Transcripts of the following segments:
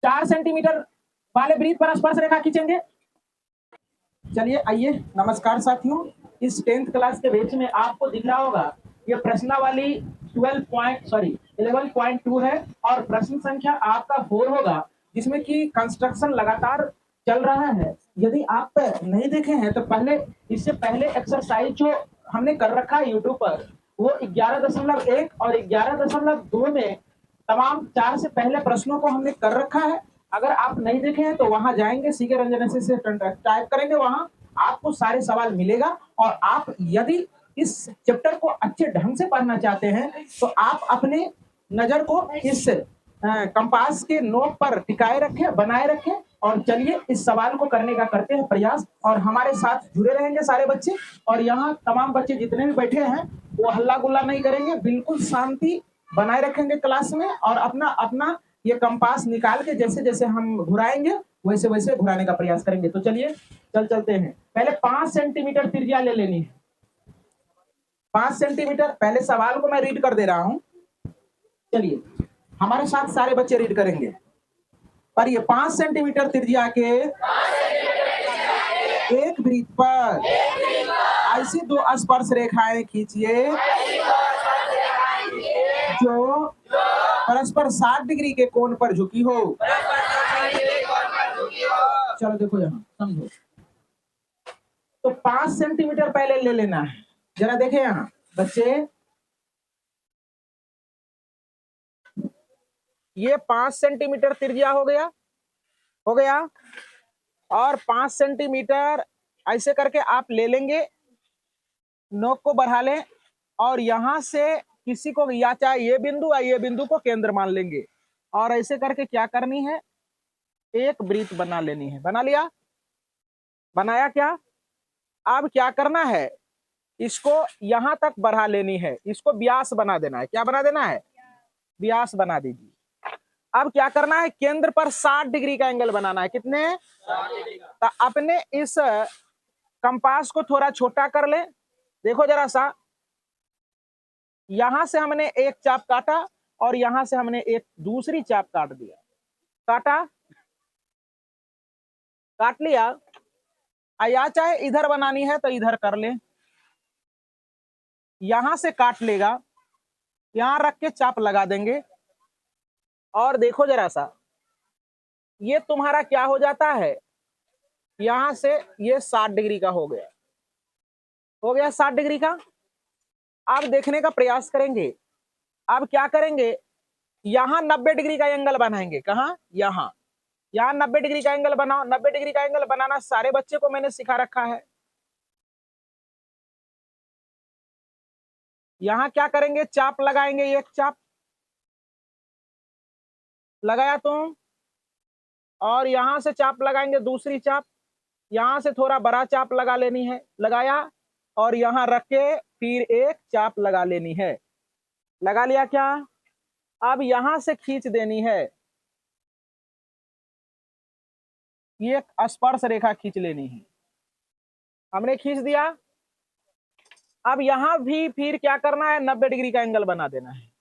4 centimetre वाले वृत्त पर स्पर्श रेखा खींचेंगे। चलिए आइए, नमस्कार साथियों। इस 10th क्लास के बैच में आपको दिख रहा होगा ये प्रश्नावली 11.2 है और प्रश्न संख्या आपका 4 होगा, जिसमें कि कंस्ट्रक्शन लगातार चल रहा है। यदि आप नहीं देखे हैं तो पहले, इससे पहले एक्सरसाइज जो हमने कर रखा है यूट्यूब पर, वो 11.1 और 11.2 में तमाम 4 से पहले प्रश्नों को हमने कर रखा है। अगर आप नहीं देखे हैं तो वहां जाएंगे, सीके रंजन से टाइप करेंगे, वहां आपको सारे सवाल मिलेगा। और आप यदि इस चैप्टर को अच्छे ढंग से पढ़ना चाहते हैं तो आप अपने नजर को इस कंपास के नोक पर टिकाए रखें, बनाए रखें। और चलिए इस सवाल को करने का करते हैं प्रयास, और हमारे साथ जुड़े रहेंगे सारे बच्चे। और यहाँ तमाम बच्चे जितने भी बैठे हैं वो हल्ला गुल्ला नहीं करेंगे, बिल्कुल शांति बनाए रखेंगे क्लास में, और अपना अपना ये कंपास निकाल के जैसे जैसे हम घुराएंगे वैसे वैसे घुराने का प्रयास करेंगे। तो चलिए चलते हैं। पहले 5 सेंटीमीटर त्रिज्या ले लेनी है। 5 सेंटीमीटर, पहले सवाल को मैं रीड कर दे रहा हूं। चलिए हमारे साथ सारे बच्चे रीड करेंगे। पर ये 5 सेंटीमीटर त्रिज्या के एक वृत्त पर ऐसी 2 स्पर्श रेखाएं खींचिए जो परस्पर 60 डिग्री के कोण पर झुकी हो। चलो देखो यहाँ समझो। तो 5 सेंटीमीटर पहले ले लेना है। जरा देखे यहाँ बच्चे, ये 5 सेंटीमीटर त्रिज्या हो गया और 5 सेंटीमीटर ऐसे करके आप ले लेंगे, नोक को बढ़ा लें और यहां से किसी को, या चाहे ये बिंदु या ये बिंदु को केंद्र मान लेंगे, और ऐसे करके क्या करनी है, एक वृत्त बना लेनी है। बना लिया? बनाया क्या? अब क्या करना है, इसको यहां तक बढ़ा लेनी है, इसको व्यास बना देना है। क्या बना देना है? व्यास बना दीजिए। अब क्या करना है, केंद्र पर 60 डिग्री का एंगल बनाना है। कितने? 60 डिग्री। तो अपने इस कंपास को थोड़ा छोटा कर ले। देखो जरा सा, यहां से हमने एक चाप काटा और यहां से हमने एक दूसरी चाप काट दिया। काट लिया। या चाहे इधर बनानी है तो इधर कर ले, यहां से काट लेगा, यहां रख के चाप लगा देंगे। और देखो जरा सा, ये तुम्हारा क्या हो जाता है, यहां से ये 60 डिग्री का हो गया 60 डिग्री का। अब देखने का प्रयास करेंगे। अब क्या करेंगे, यहां 90 डिग्री का एंगल बनाएंगे। कहां? यहां 90 डिग्री का एंगल बनाओ। 90 डिग्री का एंगल बनाना सारे बच्चे को मैंने सिखा रखा है। यहां क्या करेंगे, चाप लगाएंगे, एक चाप लगाया तुम, और यहां से चाप लगाएंगे, दूसरी चाप, यहां से थोड़ा बड़ा चाप लगा लेनी है, लगाया, और यहां रख के फिर एक चाप लगा लेनी है। लगा लिया क्या? अब यहां से खींच देनी है, ये स्पर्श रेखा खींच लेनी है। हमने खींच दिया। अब यहां भी फिर क्या करना है, 90 डिग्री का एंगल बना देना है।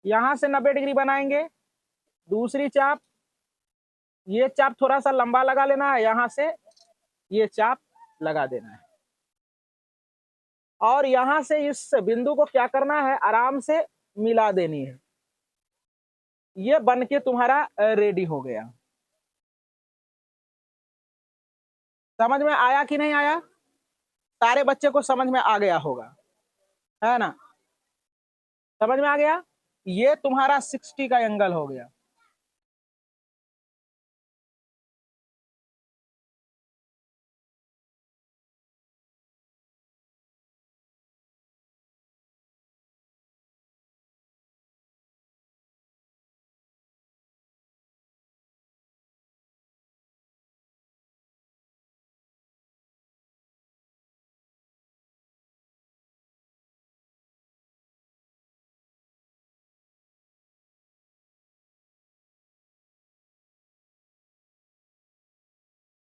यहां से 90 डिग्री बनाएंगे, दूसरी चाप, ये चाप थोड़ा सा लंबा लगा लेना है, यहां से ये चाप लगा देना है। और यहां से इस बिंदु को क्या करना है, आराम से मिला देनी है। ये बन के तुम्हारा रेडी हो गया। समझ में आया कि नहीं आया? सारे बच्चे को समझ में आ गया होगा, है ना? समझ में आ गया? ये तुम्हारा 60 का एंगल हो गया।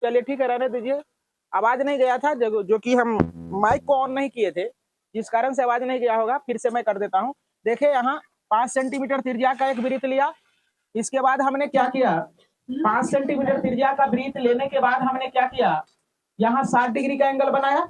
चलिए ठीक है, रहने दीजिए। आवाज नहीं गया था, जो कि हम माइक को ऑन नहीं किए थे, जिस कारण से आवाज नहीं गया होगा। फिर से मैं कर देता हूं। देखिए यहाँ 5 सेंटीमीटर त्रिज्या का एक वृत्त लिया। इसके बाद हमने क्या किया, 5 सेंटीमीटर त्रिज्या का वृत्त लेने के बाद हमने क्या किया, यहाँ 60 डिग्री का एंगल बनाया,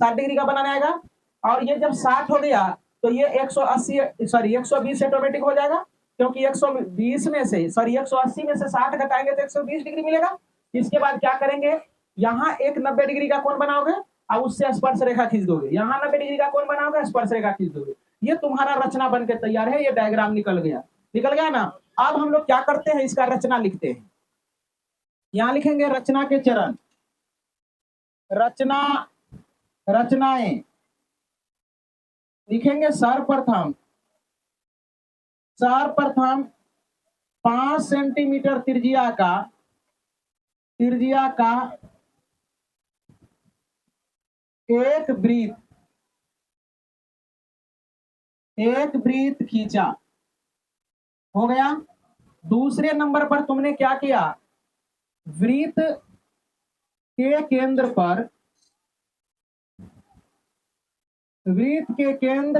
60 डिग्री का बनाना आएगा। और ये जब 60 हो गया तो ये 180 सॉरी 120 ऑटोमेटिक हो जाएगा, क्योंकि 120 में से सॉरी 180 में से 60 घटाएंगे तो 120 डिग्री मिलेगा। इसके बाद क्या करेंगे, यहाँ एक 90 डिग्री का कोण बनाओगे और उससे स्पर्श रेखा खींच दोगे, यहाँ 90 डिग्री का कोण बनाओगे, स्पर्श रेखा खींच दोगे। ये तुम्हारा रचना बनकर तैयार है। ये डायग्राम निकल गया ना। अब हम लोग क्या करते हैं, इसका रचना लिखते हैं। यहां लिखेंगे रचना के चरण, रचनाएं लिखेंगे। सर्वप्रथम 5 सेंटीमीटर त्रिज्या का एक वृत्त खींचा, हो गया। दूसरे नंबर पर तुमने क्या किया, वृत्त के केंद्र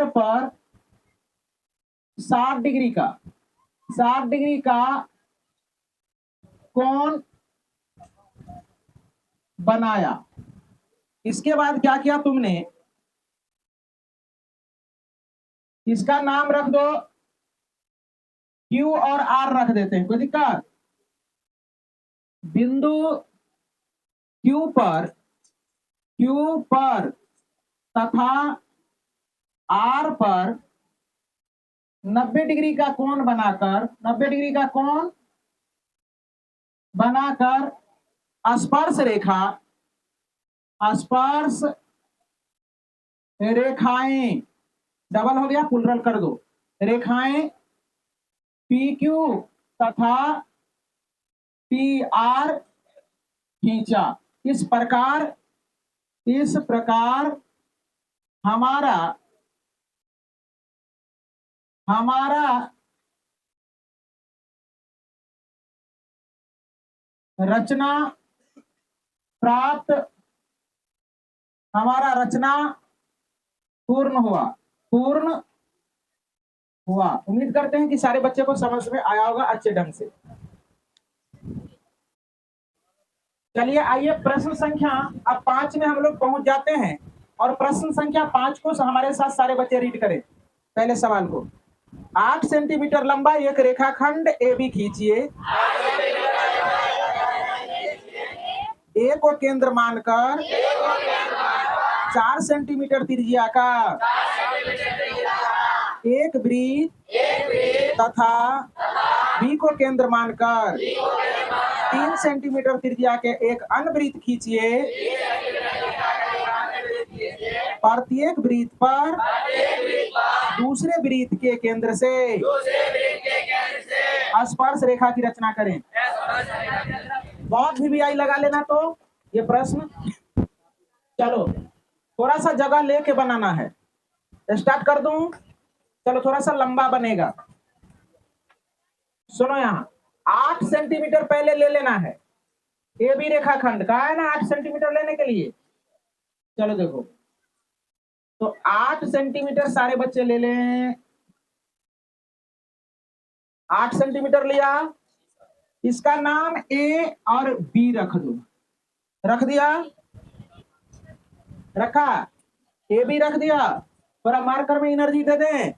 पर 60 डिग्री का कोण बनाया। इसके बाद क्या किया तुमने, इसका नाम रख दो, Q और R रख देते हैं, कोई दिक्कत। बिंदु Q पर तथा R पर 90 डिग्री का कोण बनाकर स्पर्श रेखाएं, डबल हो गया, प्लुरल कर दो, रेखाएं PQ तथा PR खींचा। इस प्रकार हमारा रचना पूर्ण हुआ। उम्मीद करते हैं कि सारे बच्चे को समझ में आया होगा अच्छे ढंग से। चलिए आइए प्रश्न संख्या अब 5 में हम लोग पहुंच जाते हैं, और प्रश्न संख्या 5 को हमारे साथ सारे बच्चे रीड करें। पहले सवाल को, 8 सेंटीमीटर लंबा एक रेखाखंड AB खींचिए, A को केंद्र मानकर 4 सेंटीमीटर त्रिज्या का एक वृत्त तथा B को केंद्र मानकर 3 सेंटीमीटर त्रिज्या के एक अन्य वृत्त खींचिए। प्रत्येक वृत्त पर दूसरे वृत्त के केंद्र से स्पर्श रेखा की रचना करें। बहुत VVI लगा लेना। तो ये प्रश्न, चलो थोड़ा सा जगह लेके बनाना है। स्टार्ट कर दूं, चलो थोड़ा सा लंबा बनेगा। सुनो, यहाँ 8 सेंटीमीटर पहले ले लेना है। AB रेखाखंड का है ना 8 सेंटीमीटर लेने के लिए। चलो देखो, तो 8 सेंटीमीटर सारे बच्चे ले लें। 8 सेंटीमीटर लिया, इसका नाम A और B रख दो। रख दिया, रखा, AB रख दिया। थोड़ा मार्कर में एनर्जी दे दें,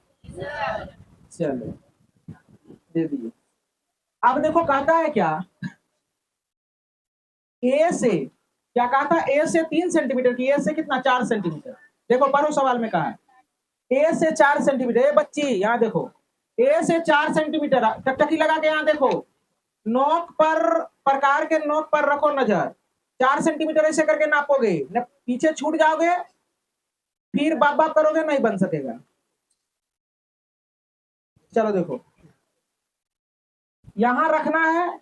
चलो दे दिए। अब देखो कहता है क्या, A से क्या कहता है, A से 3 सेंटीमीटर की, A से कितना 4 सेंटीमीटर। देखो पढ़ो सवाल में कहा है A से 4 सेंटीमीटर। बच्ची यहाँ देखो, A से 4 सेंटीमीटर, टकटकी लगा के यहाँ देखो, नोक पर, प्रकार के नोक पर रखो नजर। 4 सेंटीमीटर ऐसे करके नापोगे, न पीछे छूट जाओगे, फिर बाप बाप करोगे, नहीं बन सकेगा। चलो देखो, यहां रखना है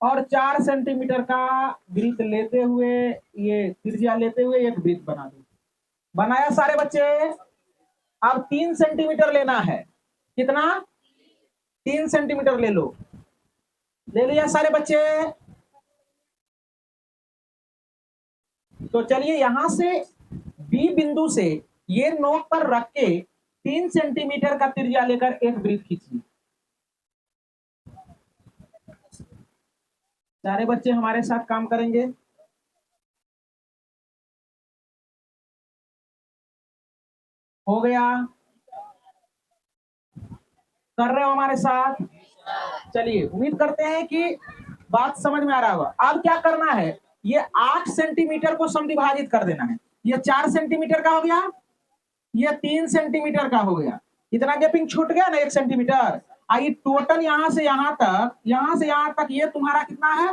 और 4 सेंटीमीटर का वृत्त लेते हुए, ये त्रिज्या लेते हुए एक वृत्त बना दो। बनाया सारे बच्चे। अब 3 सेंटीमीटर लेना है। कितना, 3 सेंटीमीटर ले लो। ले लिया सारे बच्चे। तो चलिए यहां से B बिंदु से ये नोक पर रख के 3 सेंटीमीटर का त्रिज्या लेकर एक वृत्त खींचिए। सारे बच्चे हमारे साथ काम करेंगे। हो गया? कर रहे हो हमारे साथ? चलिए, उम्मीद करते हैं कि बात समझ में आ रहा होगा। अब क्या करना है, ये 8 सेंटीमीटर को समविभाजित कर देना है। ये 4 सेंटीमीटर का हो गया, ये 3 सेंटीमीटर का हो गया। इतना गैपिंग छूट गया ना 1 सेंटीमीटर। आई टोटल यहां से यहां तक ये तुम्हारा कितना है?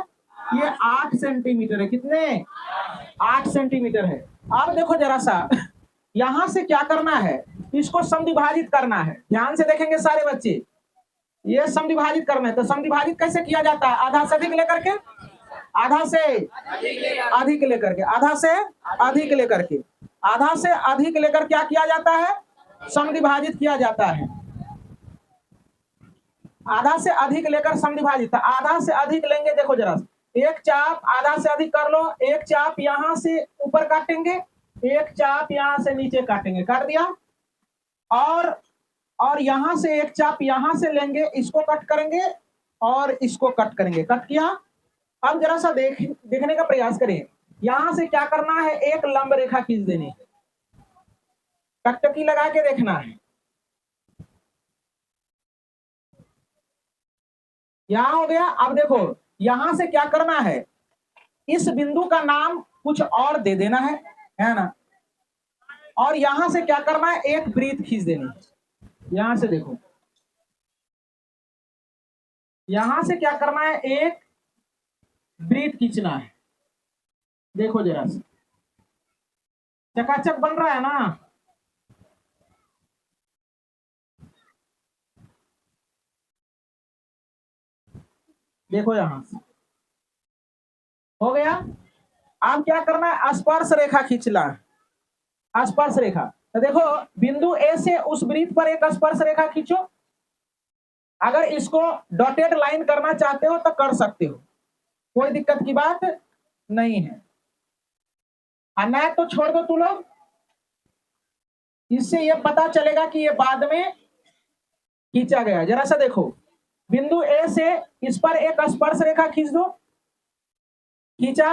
ये 8 सेंटीमीटर है। कितने? 8 सेंटीमीटर है। अब देखो जरा सा, यहां से क्या करना है, इसको समविभाजित करना है। ध्यान से देखेंगे सारे बच्चे, ये समविभाजित करना है। तो समविभाजित कैसे किया जाता है? आधा से अधिक लेकर के, आधा से अधिक लेकर के, आधा से अधिक लेकर के, आधा से अधिक लेकर क्या किया जाता है? समविभाजित किया जाता है। आधा से अधिक लेकर समविभाजित, आधा से अधिक लेंगे। देखो जरा, एक चाप आधा से अधिक कर लो, एक चाप यहां से ऊपर काटेंगे, एक चाप यहां से नीचे काटेंगे। काट दिया। और यहां से एक चाप यहां से लेंगे, इसको कट करेंगे और इसको कट करेंगे। कट किया। अब जरा सा देखने का प्रयास करें। यहां से क्या करना है, एक लंब रेखा खींच देनी, टकटकी लगा के देखना है। यहां हो गया। अब देखो, यहां से क्या करना है, इस बिंदु का नाम कुछ और दे देना है ना। और यहां से क्या करना है, एक वृत्त खींच देनी। यहां से देखो, यहां से क्या करना है, एक वृत्त खींचना है। देखो जरा से, चकाचक बन रहा है ना। देखो यहां से हो गया। अब क्या करना है, स्पर्श रेखा खींचना है। स्पर्श रेखा, तो देखो बिंदु ए से उस वृत्त पर एक स्पर्श रेखा खींचो। अगर इसको डॉटेड लाइन करना चाहते हो तो कर सकते हो, कोई दिक्कत की बात नहीं है। अन्य तो छोड़ दो तू लोग। इससे यह पता चलेगा कि ये बाद में खींचा गया। जरा सा देखो, बिंदु ए से इस पर एक स्पर्श रेखा खींच दो। खींचा।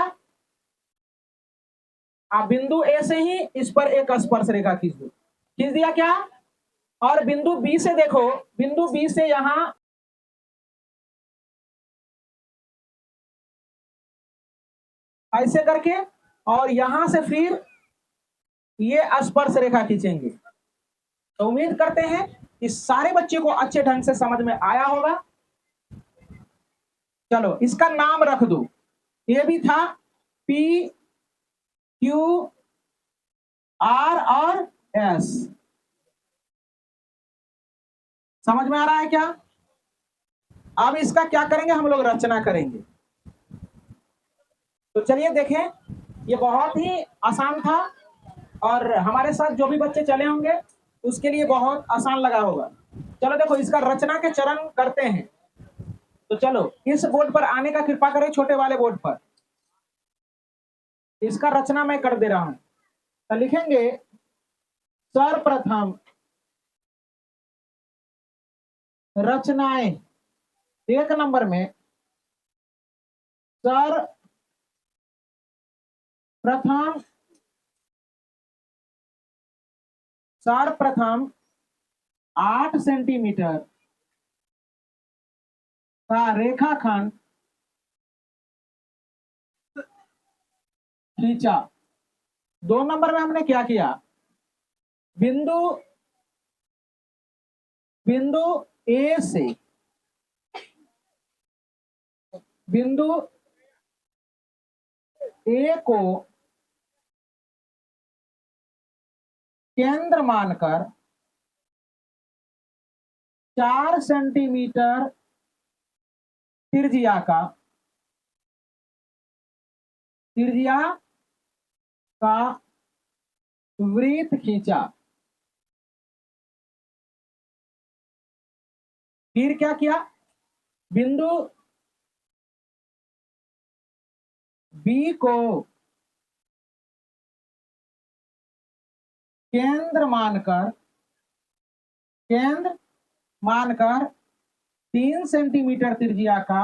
आप बिंदु ए से ही इस पर एक स्पर्श रेखा खींच दो। खींच दिया क्या? और बिंदु बी से देखो, बिंदु बी से यहां ऐसे करके, और यहां से फिर ये स्पर्श रेखा खींचेंगे। तो उम्मीद करते हैं कि सारे बच्चे को अच्छे ढंग से समझ में आया होगा। चलो इसका नाम रख दो। ये भी था पी, क्यू, आर और एस। समझ में आ रहा है क्या? अब इसका क्या करेंगे, हम लोग रचना करेंगे। तो चलिए देखें, ये बहुत ही आसान था और हमारे साथ जो भी बच्चे चले होंगे उसके लिए बहुत आसान लगा होगा। चलो देखो, इसका रचना के चरण करते हैं। तो चलो इस बोर्ड पर आने का कृपा करें, छोटे वाले बोर्ड पर। इसका रचना मैं कर दे रहा हूं। तो लिखेंगे सर्वप्रथम रचनाएं। 1 नंबर में सर्वप्रथम सर्वप्रथम 8 सेंटीमीटर का रेखाखंड खींचा। 2 नंबर में हमने क्या किया, बिंदु बिंदु ए से बिंदु ए को केंद्र मानकर 4 सेंटीमीटर त्रिज्या का वृत्त खींचा। फिर क्या किया, बिंदु बी को केंद्र मानकर केंद्र मानकर 3 सेंटीमीटर त्रिज्या का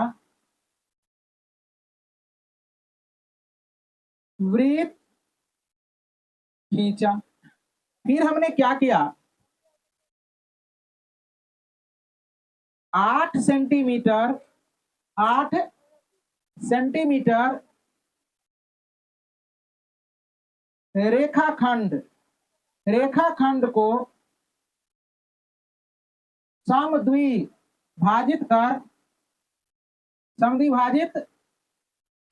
वृत्त खींचा। फिर हमने क्या किया, 8 सेंटीमीटर रेखाखंड को समद्विभाजित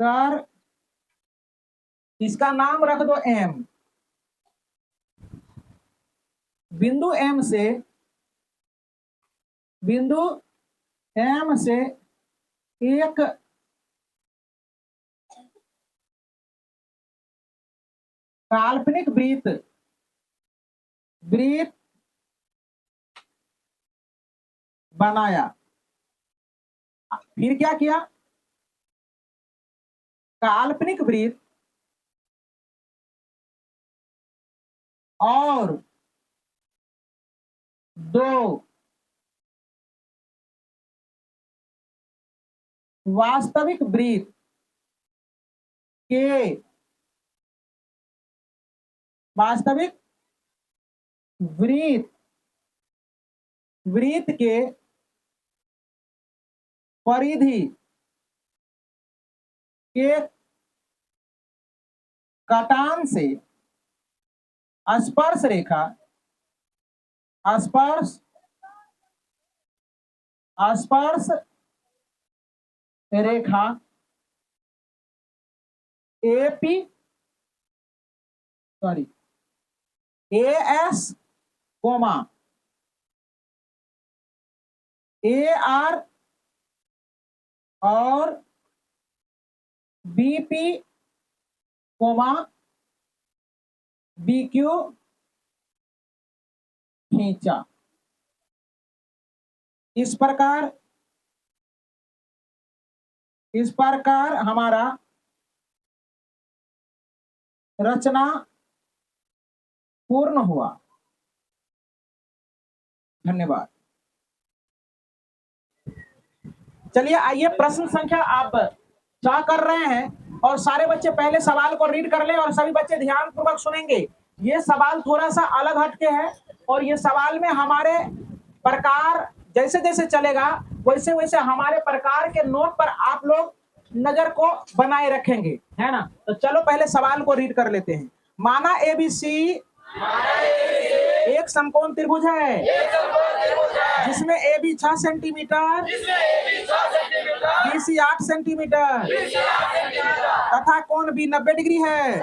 कर इसका नाम रख दो M। बिंदु M से एक काल्पनिक वृत्त बनाया। फिर क्या किया, काल्पनिक वृत्त और 2 वास्तविक वृत्त के परिधि के कटान से स्पर्श रेखा AS, AR और BP, BQ खींचा। इस प्रकार हमारा रचना पूर्ण हुआ। धन्यवाद। चलिए आइए प्रश्न संख्या आप क्या कर रहे हैं, और सारे बच्चे पहले सवाल को रीड कर ले और सभी बच्चे ध्यान पूर्वक सुनेंगे। ये सवाल थोड़ा सा अलग हटके है और ये सवाल में हमारे प्रकार जैसे जैसे चलेगा वैसे वैसे हमारे प्रकार के नोट पर आप लोग नजर को बनाए रखेंगे, है ना। तो चलो पहले सवाल को रीड कर लेते हैं। माना ABC एक समकोण त्रिभुज है जिसमें AB 6 सेंटीमीटर, BC 8 सेंटीमीटर तथा कोण B 90 डिग्री है।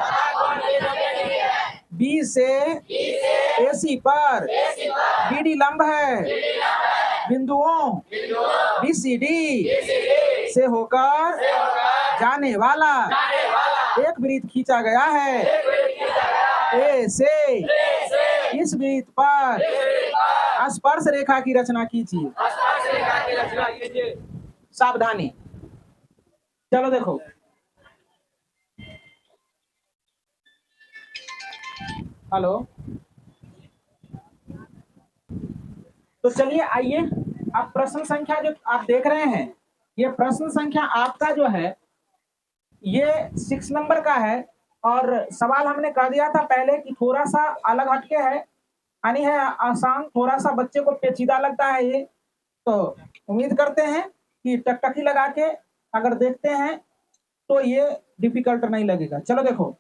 B से AC पर BD लंब है। बिंदुओं BCD से होकर जाने वाला एक वृत्त खींचा गया है। A से इस वृत्त पर स्पर्श रेखा की रचना कीजिए। सावधानी। चलो देखो, हेलो। तो चलिए आइए, आप प्रश्न संख्या जो आप देख रहे हैं, ये प्रश्न संख्या आपका जो है ये 6 नंबर का है। और सवाल हमने कह दिया था पहले कि थोड़ा सा अलग हटके है, यानी है आसान, थोड़ा सा बच्चे को पेचीदा लगता है ये। तो उम्मीद करते हैं कि टकटकी लगा के अगर देखते हैं तो ये डिफिकल्ट नहीं लगेगा। चलो देखो,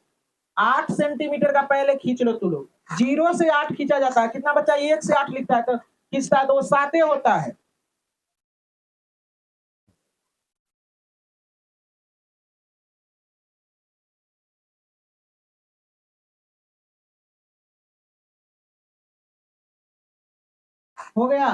8 सेंटीमीटर का पहले खींच लो तू लोग। 0 से 8 खींचा जाता है। कितना बच्चा 1 से 8 लिखता है तो खींचता है तो वो 7 होता है। हो गया।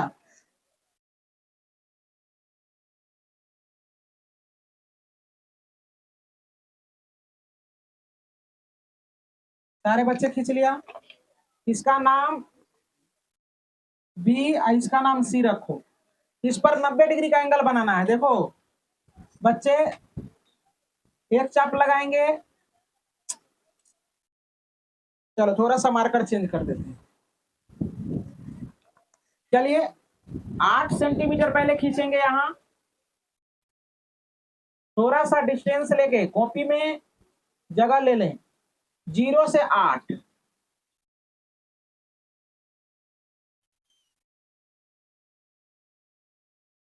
सारे बच्चे खींच लिया। इसका नाम B, इसका नाम C रखो। इस पर 90 डिग्री का एंगल बनाना है। देखो बच्चे एक चाप लगाएंगे। चलो थोड़ा सा मार्कर चेंज कर देते हैं। चलिए 8 सेंटीमीटर पहले खींचेंगे, यहां थोड़ा सा डिस्टेंस लेके कॉपी में जगह ले लें, 0 से 8,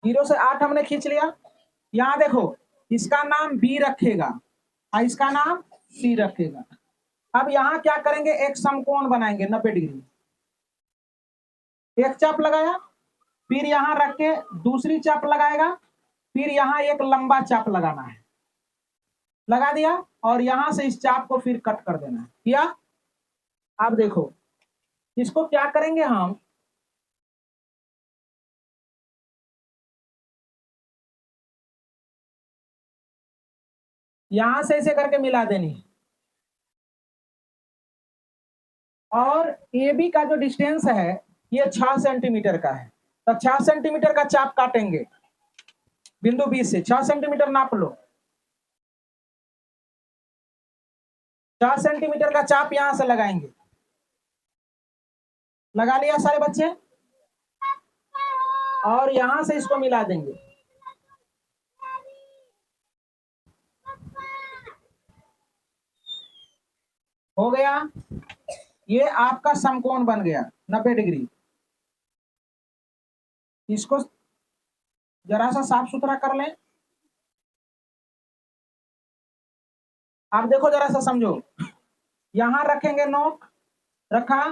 जीरो से 8 हमने खींच लिया। यहां देखो, इसका नाम बी रखेगा और इसका नाम सी रखेगा। अब यहां क्या करेंगे, एक समकोण बनाएंगे 90 डिग्री, एक चाप लगाया, फिर यहां रख के दूसरी चाप लगाएगा, फिर यहां एक लंबा चाप लगाना है, लगा दिया, और यहां से इस चाप को फिर कट कर देना है, किया। अब देखो इसको क्या करेंगे हम, यहां से ऐसे करके मिला देनी है, और ए बी का जो डिस्टेंस है ये 6 सेंटीमीटर का है, तो 6 सेंटीमीटर का चाप काटेंगे बिंदु बी से, 6 सेंटीमीटर नाप लो, 6 सेंटीमीटर का चाप यहां से लगाएंगे, लगा लिया सारे बच्चे, और यहां से इसको मिला देंगे, हो गया, ये आपका समकोण बन गया 90 डिग्री। इसको जरा सा साफ सुथरा कर लें। आप देखो जरा सा समझो, यहां रखेंगे नोक, रखा,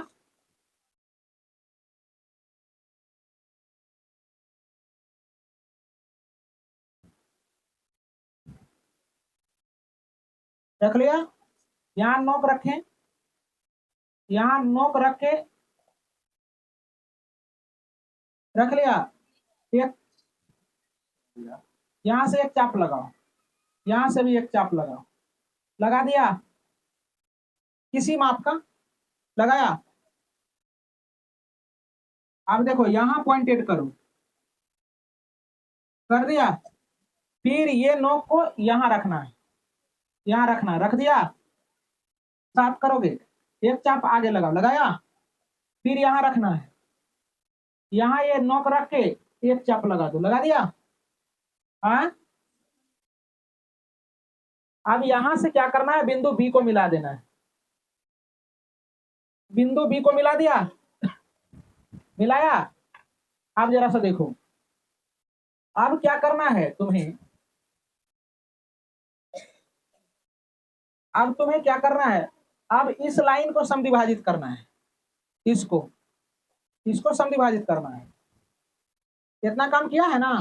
रख लिया, यहां नोक रखें, यहां नोक रख के रख लिया, एक यहां से एक चाप लगाओ, यहां से भी एक चाप लगाओ, लगा दिया, किसी माप का लगाया। अब देखो यहां पॉइंटेड करो, कर दिया, फिर ये नोक को यहां रखना है, यहां रखना, रख दिया, साफ करोगे, एक चाप आगे लगाओ, लगाया, फिर यहां रखना है, यहां ये नोक रख के एक चाप लगा दो, लगा दिया। हाँ, अब यहां से क्या करना है, बिंदु बी को मिला देना है, बिंदु बी को मिला दिया, मिलाया। अब जरा सा देखो, अब क्या करना है तुम्हें, अब तुम्हें क्या करना है, अब इस लाइन को समद्विभाजित करना है, इसको इसको समद्विभाजित करना है, इतना काम किया है ना।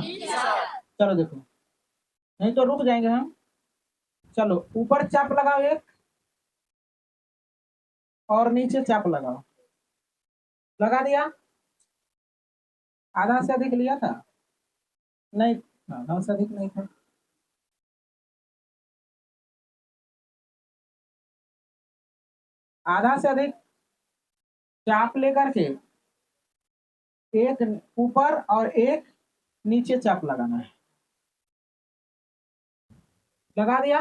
चलो देखो, नहीं तो रुक जाएंगे हम। चलो ऊपर चाप लगाओ एक, और नीचे चाप लगाओ, लगा दिया, आधा से अधिक लिया था, नहीं आधा से अधिक नहीं था, आधा से अधिक चाप लेकर के एक ऊपर और एक नीचे चाप लगाना है, लगा दिया।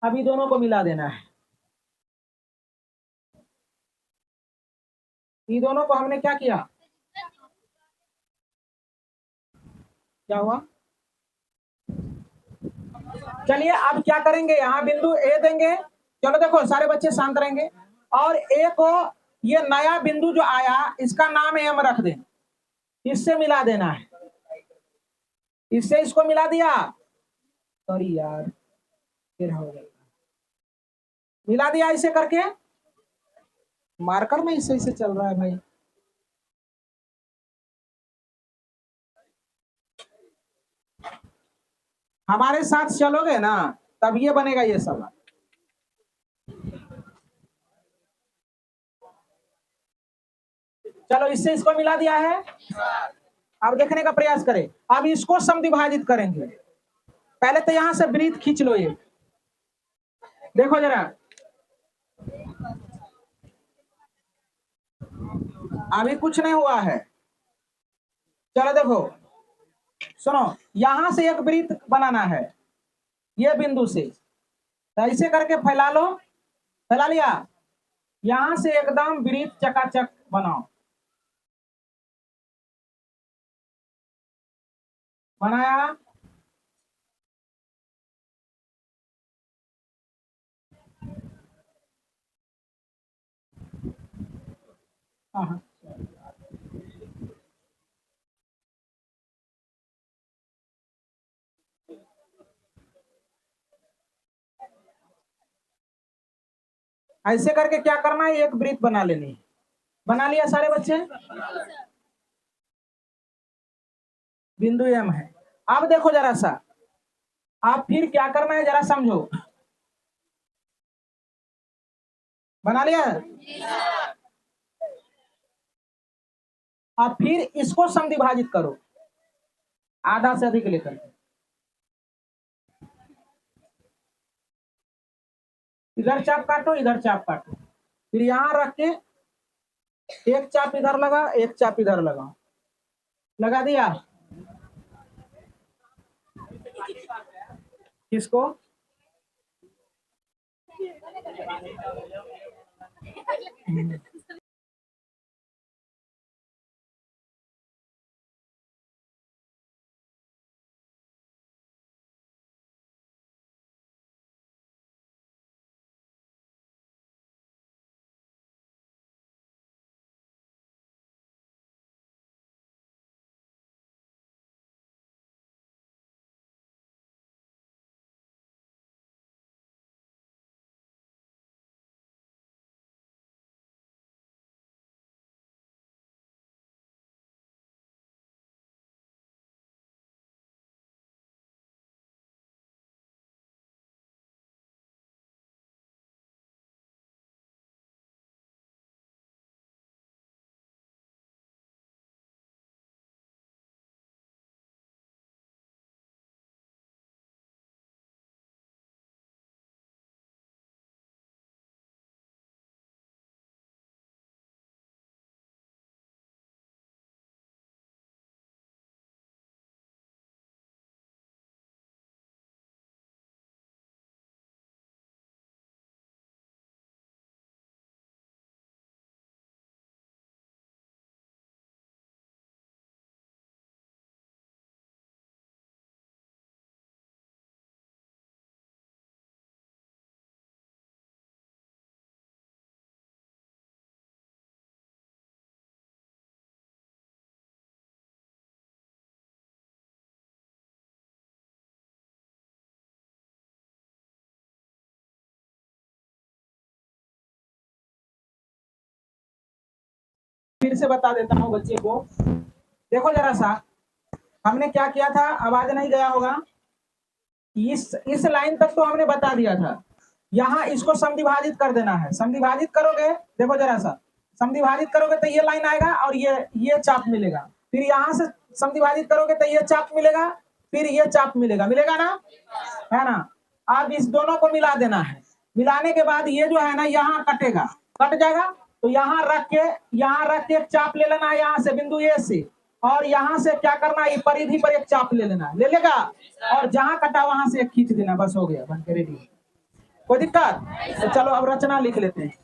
अभी दोनों को मिला देना है, ये दोनों को हमने क्या किया, क्या हुआ, चलिए अब क्या करेंगे, यहां बिंदु ए देंगे, चलो देखो सारे बच्चे शांत रहेंगे, और ए को ये नया बिंदु जो आया इसका नाम एम रख दें, इससे मिला देना है, इससे इसको मिला दिया, सॉरी यार फिर हो गया, मिला दिया इसे करके, मार्कर में इससे इसे चल रहा है भाई, हमारे साथ चलोगे ना तब ये बनेगा ये सवाल। चलो इससे इसको मिला दिया है, अब देखने का प्रयास करें, अब इसको समद्विभाजित करेंगे, पहले तो यहां से वृत्त खींच लो, ये देखो जरा, अभी कुछ नहीं हुआ है, चलो देखो सुनो, यहां से एक वृत्त बनाना है, ये बिंदु से, तो ऐसे करके फैला लो, फैला लिया, यहां से एकदम वृत्त चकाचक बनाओ, बनाया। हाँ, ऐसे करके क्या करना है, एक ब्रीथ बना लेनी है। बना लिया सारे बच्चे? बिंदु एम है। अब देखो जरा सा, आप फिर क्या करना है जरा समझो। बना लिया? अब फिर इसको समविभाजित करो, आधा से अधिक लेकर के। इधर चाप काटो, इधर चाप काटो, फिर यहां रख के एक चाप इधर लगा, एक चाप इधर लगा, लगा दिया। किसको? फिर से बता देता हूँ बच्चे को। देखो जरा सा, हमने क्या किया था, आवाज नहीं गया होगा। इस लाइन तक तो हमने बता दिया था। यहाँ इसको समविभाजित कर देना है। समविभाजित करोगे, देखो जरा सा, समविभाजित करोगे तो ये लाइन आएगा और ये चाप मिलेगा। फिर यहाँ से समविभाजित करोगे तो ये चाप मिलेगा, फिर ये चाप मिलेगा, मिलेगा ना, है ना। अब इस दोनों को मिला देना है। मिलाने के बाद ये जो है ना, यहाँ कटेगा, कट जाएगा। तो यहाँ रख के एक चाप ले लेना है, यहाँ से बिंदु ए से, और यहाँ से क्या करना है, परिधि पर एक चाप ले लेना, ले लेगा, और जहां कटा वहां से एक खींच देना, बस हो गया, बन के रेडी। कोई दिक्कत? तो चलो अब रचना लिख लेते हैं।